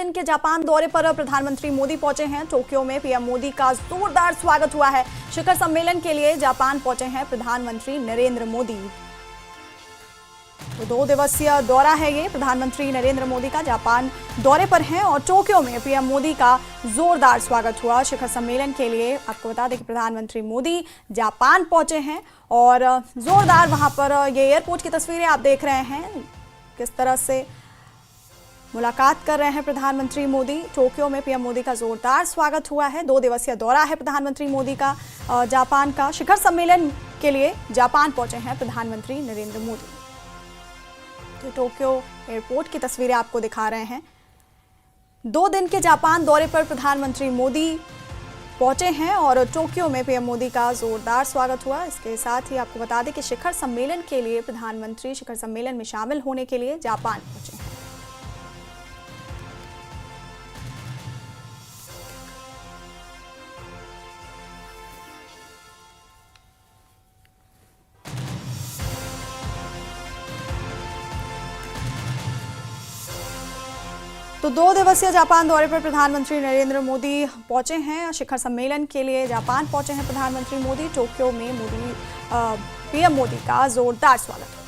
दिन के जापान दौरे पर प्रधानमंत्री मोदी पहुंचे हैं। टोक्यो में पीएम मोदी का जोरदार स्वागत हुआ है। शिखर सम्मेलन के लिए जापान पहुंचे हैं प्रधानमंत्री नरेंद्र मोदी। तो 2 दिवसीय दौरा है ये। प्रधानमंत्री नरेंद्र मोदी का जापान दौरे पर हैं और टोक्यो में पीएम मोदी का जोरदार स्वागत हुआ। शिखर सम्मेलन के लिए आपको बता दें कि प्रधानमंत्री मोदी जापान पहुंचे हैं और जोरदार वहां पर ये एयरपोर्ट की तस्वीरें आप देख रहे हैं, किस तरह से मुलाकात कर रहे हैं प्रधानमंत्री मोदी। टोक्यो में पीएम मोदी का जोरदार स्वागत हुआ है। 2 दिवसीय दौरा है प्रधानमंत्री मोदी का जापान का। शिखर सम्मेलन के लिए जापान पहुंचे हैं प्रधानमंत्री नरेंद्र मोदी। तो टोक्यो एयरपोर्ट की तस्वीरें आपको दिखा रहे हैं। 2 दिन के जापान दौरे पर प्रधानमंत्री मोदी पहुंचे हैं और टोक्यो में पीएम मोदी का जोरदार स्वागत हुआ। इसके साथ ही आपको बता दें कि शिखर सम्मेलन के लिए प्रधानमंत्री शिखर सम्मेलन में शामिल होने के लिए जापान पहुंचे हैं। तो 2 दिवसीय जापान दौरे पर प्रधानमंत्री नरेंद्र मोदी पहुंचे हैं। शिखर सम्मेलन के लिए जापान पहुंचे हैं प्रधानमंत्री मोदी। टोक्यो में पीएम मोदी का जोरदार स्वागत।